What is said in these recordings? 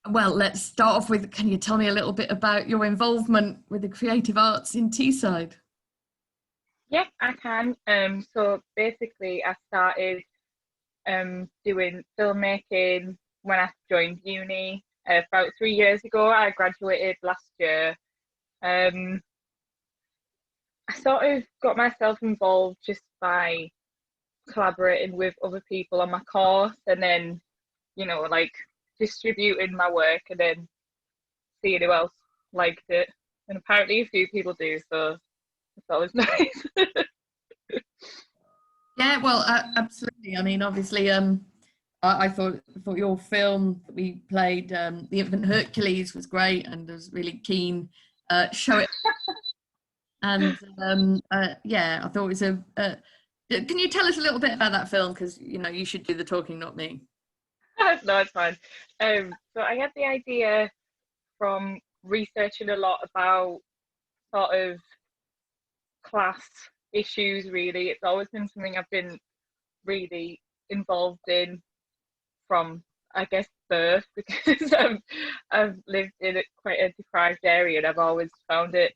Well, let's start off with, can you tell me a little bit about your involvement with the creative arts in Teesside? Yeah, I can. So basically, I started doing filmmaking when I joined uni about 3 years ago. I graduated last year. Um, I sort of got myself involved just by collaborating with other people on my course, and then like distributing my work, and then seeing who else liked it. And apparently, a few people do, so it's always nice. Yeah, well, absolutely. I mean, obviously, I thought your film that we played, The Infant Hercules, was great, and I was really keen show it. And yeah, I thought it was a. Can you tell us a little bit about that film? Because you should do the talking, not me. No, it's fine. So I had the idea from researching a lot about sort of class issues, really. It's always been something I've been really involved in from, I guess, birth, because I've lived in quite a deprived area, and I've always found it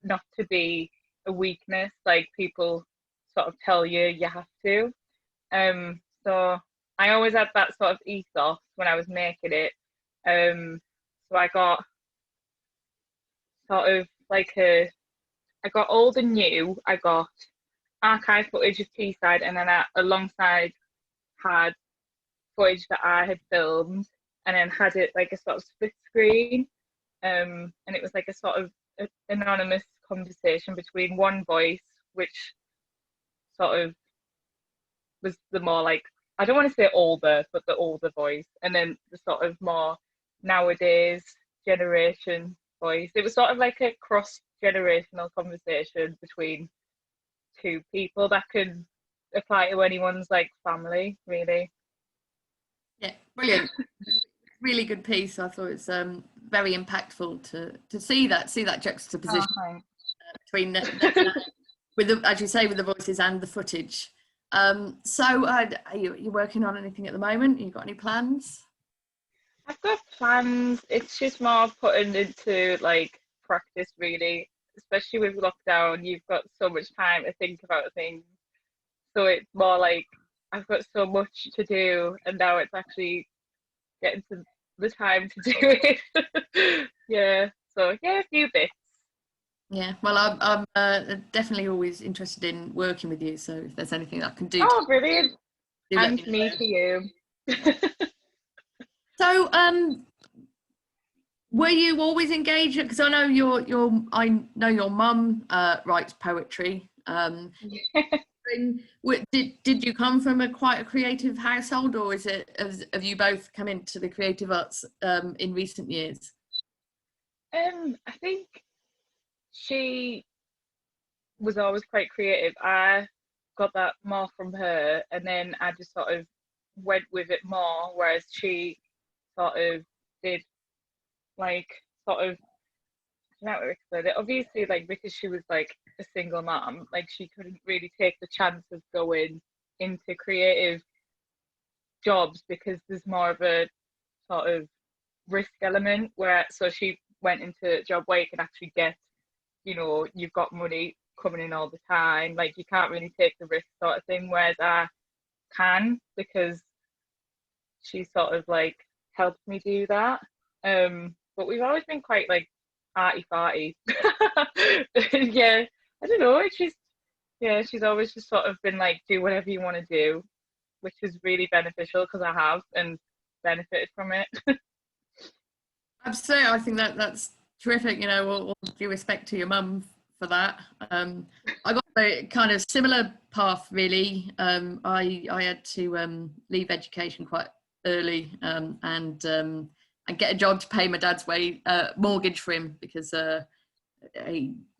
not to be a weakness, like people sort of tell you you have to. So I always had that sort of ethos when I was making it. So I got sort of like I got old and new. I got archive footage of Teesside, and then alongside had footage that I had filmed, and then had it like a sort of split screen. And it was like a sort of anonymous conversation between one voice, which sort of was the more like, I don't want to say older, but the older voice, and then the sort of more nowadays generation voice. It was sort of like a cross generational conversation between two people that could apply to anyone's like family, really. Yeah, brilliant. Really good piece. I thought it's very impactful to see that Oh, juxtaposition thanks. between with the, as you say, with the voices and the footage. So, are you working on anything at the moment? You got any plans? I've got plans. It's just more putting into like practice, really. Especially with lockdown, you've got so much time to think about things. So it's more like I've got so much to do, and now it's actually getting to the time to do it. Yeah. So yeah, a few bits. Yeah, well, I'm definitely always interested in working with you. So, if there's anything I can do to Oh, brilliant. do, let me And me know. to you. So, were you always engaged? Because I know your mum writes poetry. Did you come from quite a creative household, or have you both come into the creative arts in recent years? I think she was always quite creative. I got that more from her, and then I just sort of went with it more, whereas she sort of did like sort of, I don't know how to explain it. Obviously, like because she was like a single mom, like she couldn't really take the chance of going into creative jobs because there's more of a sort of risk element where so she went into a job where you can actually get, you've got money coming in all the time. Like you can't really take the risk sort of thing. Whereas I can because she sort of like helped me do that. But we've always been quite like arty farty. Yeah, I don't know. It's just yeah, she's always just sort of been like, do whatever you want to do, which is really beneficial because I have and benefited from it. Absolutely, I think that's terrific. All due respect to your mum for that. I got a kind of similar path, really. I had to leave education quite early and get a job to pay my dad's mortgage for him because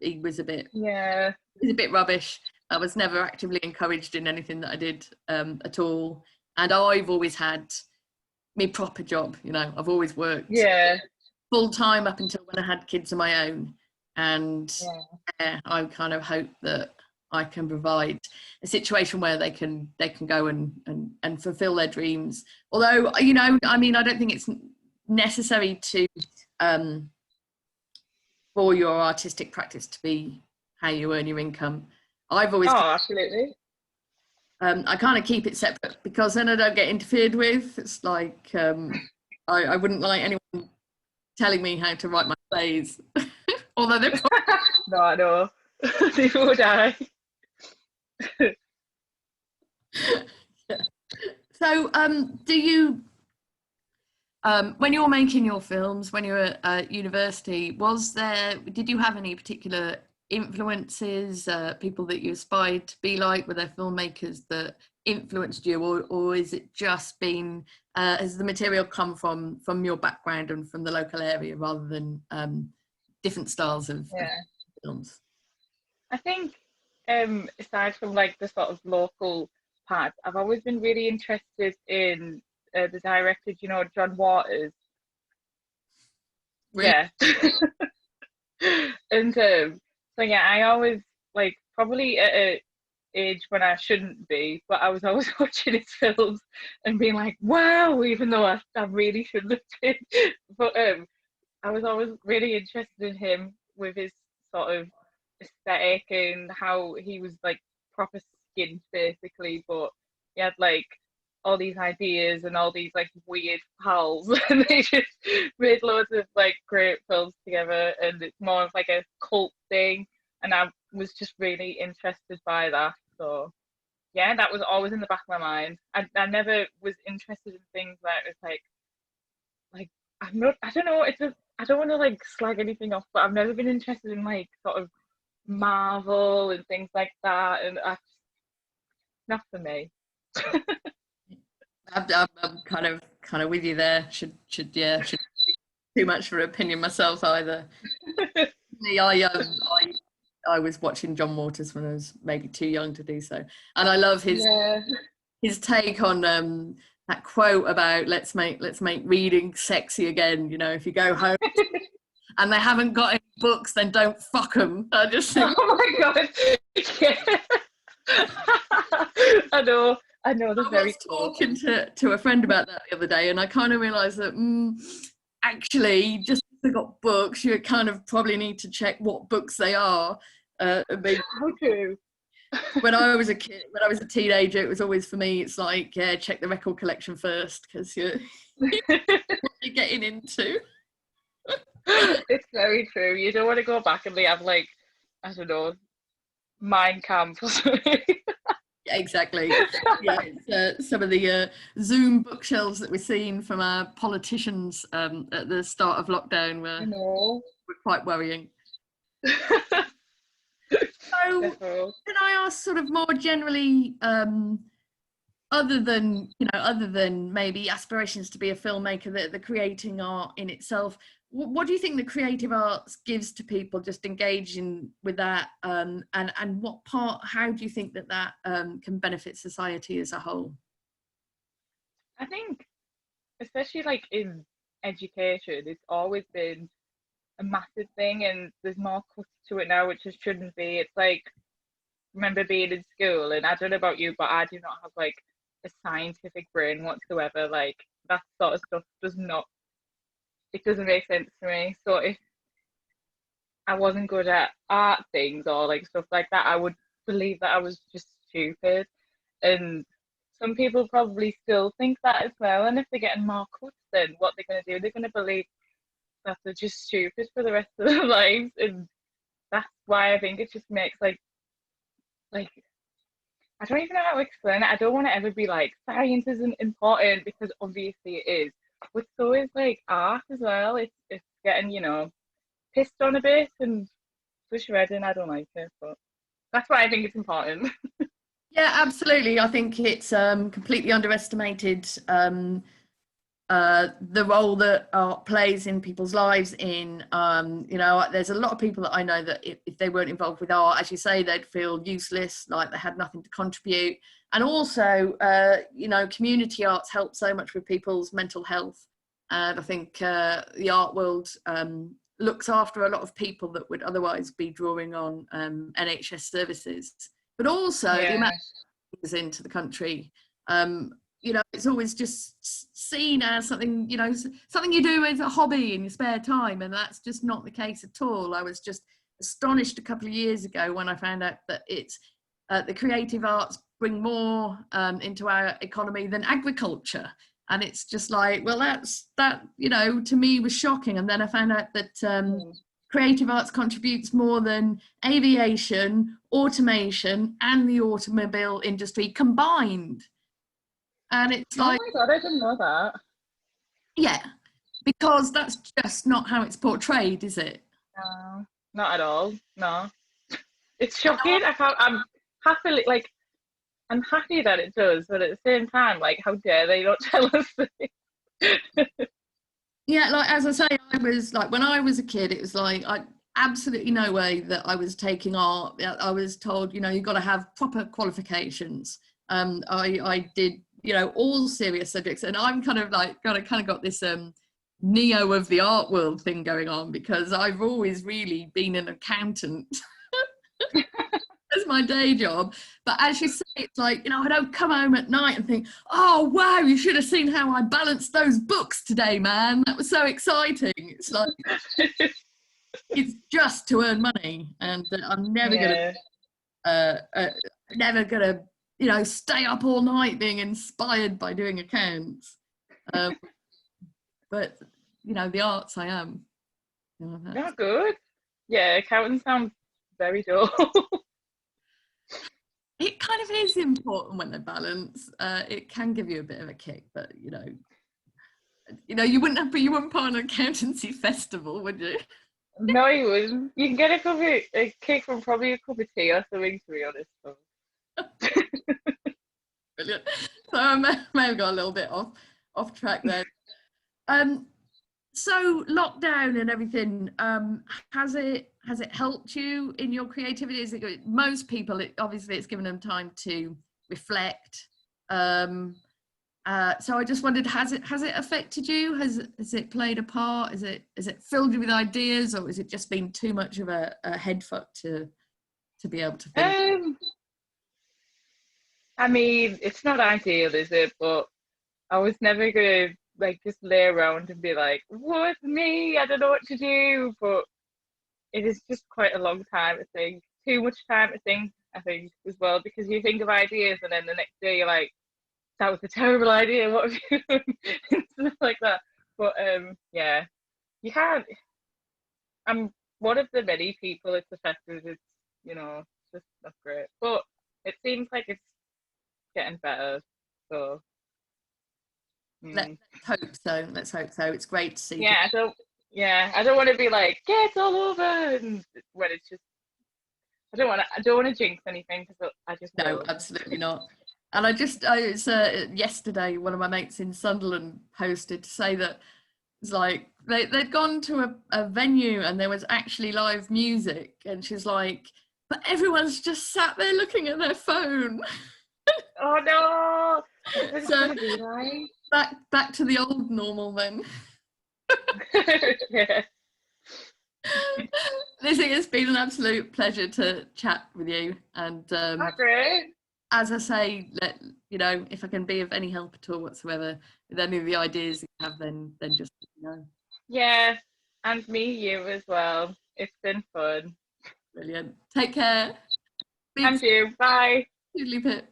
he was a bit Yeah, rubbish. I was never actively encouraged in anything that I did at all, and I've always had my proper job. I've always worked yeah, full time up until when I had kids of my own. And yeah, yeah, I kind of hope that I can provide a situation where they can go and fulfill their dreams. Although, I mean, I don't think it's necessary to for your artistic practice to be how you earn your income. I've always absolutely. I kind of keep it separate because then I don't get interfered with. It's like I wouldn't like anyone telling me how to write my plays, although they're no, I know. Neither would I. Yeah. So, do you, when you're making your films, when you're at university, did you have any particular influences, people that you aspired to be like? Were there filmmakers that influenced you, or is it just been, has the material come from your background and from the local area rather than different styles of films? I think aside from like the sort of local part, I've always been really interested in the director, you know, John Waters. Really? Yeah. And so yeah, I always, like, probably at a age when I shouldn't be, but I was always watching his films and being like, wow, even though I really shouldn't have been. But I was always really interested in him with his sort of aesthetic and how he was like proper skint basically, but he had like all these ideas and all these like weird pals and they just made loads of like great films together, and it's more of like a cult thing, and I was just really interested by that. So yeah, that was always in the back of my mind. I never was interested in things that was like I'm not, I don't know, I don't want to like slag anything off, but I've never been interested in like sort of Marvel and things like that, and not for me. I'm kind of with you there. Should too much for opinion myself either. I was watching John Waters when I was maybe too young to do so, and I love his take on that quote about let's make reading sexy again. You know, if you go home and they haven't got any books, then don't fuck them. I just think, oh my god, yeah. I know. That's very cool. Talking to a friend about that the other day, and I kind of realised that actually, just if they've got books, you kind of probably need to check what books they are. How true. When I was a kid, when I was a teenager, it was always for me. It's like, yeah, check the record collection first because you're getting into. It's very true. You don't want to go back and they have like, I don't know, Mein Kampf or something. Yeah, exactly. Yeah, it's, some of the Zoom bookshelves that we're seeing from our politicians at the start of lockdown were quite worrying. So, can I ask, sort of more generally, other than maybe aspirations to be a filmmaker, the creating art in itself, what do you think the creative arts gives to people just engaging with that, and how do you think that can benefit society as a whole? I think, especially like in education, it's always been a massive thing, and there's more cuts to it now, which just shouldn't be. It's like, remember being in school, and I don't know about you, but I do not have like a scientific brain whatsoever. Like that sort of stuff doesn't make sense to me. So if I wasn't good at art things or like stuff like that, I would believe that I was just stupid. And some people probably still think that as well. And if they're getting more cuts, then what they're going to do, they're going to believe that they're just stupid for the rest of their lives. And that's why I think it just makes like I don't even know how to explain it. I don't want to ever be like, science isn't important, because obviously it is. But so is like art as well. It's getting, pissed on a bit and push red, and I don't like it. But that's why I think it's important. Yeah, absolutely. I think it's completely underestimated, the role that art plays in people's lives. There's a lot of people that I know that if they weren't involved with art, as you say, they'd feel useless, like they had nothing to contribute. And also, community arts help so much with people's mental health. And I think the art world looks after a lot of people that would otherwise be drawing on NHS services. But also the amount of things into the country. It's it's always just seen as something, you know, something you do as a hobby in your spare time, and that's just not the case at all. I was just astonished a couple of years ago when I found out that it's the creative arts bring more into our economy than agriculture. And it's just like, well, that, you know, to me was shocking. And then I found out that creative arts contributes more than aviation, automation, and the automobile industry combined. And it's like, oh my God, I didn't know that. yeah, because that's just not how it's portrayed, is it? No, not at all. No, it's shocking. I'm happily, like, I'm happy that it does, but at the same time, like, how dare they not tell us this? Yeah, like as I say, I was like, when I was a kid, it was like, I absolutely no way that I was taking art. I was told, you know, you've got to have proper qualifications. I did, you know, all serious subjects, and I'm kind of like, kind of got this Neo of the art world thing going on, because I've always really been an accountant as my day job. But as you say, it's like, you know, I don't come home at night and think, oh wow, you should have seen how I balanced those books today, man, that was so exciting. It's like, it's just to earn money, and I'm never gonna you know, stay up all night being inspired by doing accounts. But you know, the arts I am, you know, Yeah, good. Yeah, accounting sounds very dull. it kind of is important when they balance. It can give you a bit of a kick, but you know, you wouldn't put on an accountancy festival, would you? No, you wouldn't. You can get a kick from probably a cup of tea or something, to be honest. So. Brilliant. So I may have got a little bit off track there. So lockdown and everything, has it helped you in your creativity? Is it, most people, obviously it's given them time to reflect. So I just wondered, has it affected you? Has it played a part? Is it filled you with ideas, or has it just been too much of a head fuck to be able to think? I mean, it's not ideal, is it? But I was never gonna like just lay around and be like, "What me? I don't know what to do." But it is just quite a long time to think. Too much time to think, I think, as well, because you think of ideas and then the next day you're like, "That was a terrible idea. What have you done?" and stuff like that. But yeah, you can't. I'm one of the many people it's affected. It's just not great. But it seems like it's getting better. So Let's hope so. Let's hope so. It's great to see. yeah, I don't want to be like, yeah, it's all over, and when it's just, I don't want to jinx anything, because I just no, will. absolutely not. And it's yesterday, one of my mates in Sunderland posted to say that it's like they'd gone to a venue and there was actually live music, and she's like, but everyone's just sat there looking at their phone. Oh no! What's So gonna be like? back to the old normal then. Yeah. Lizzie, it's been an absolute pleasure to chat with you, and Great. as I say, you know, if I can be of any help at all whatsoever with any of the ideas you have, then just know. Yeah, and you as well. It's been fun. Brilliant. Take care. And you. Bye. Toodly pip.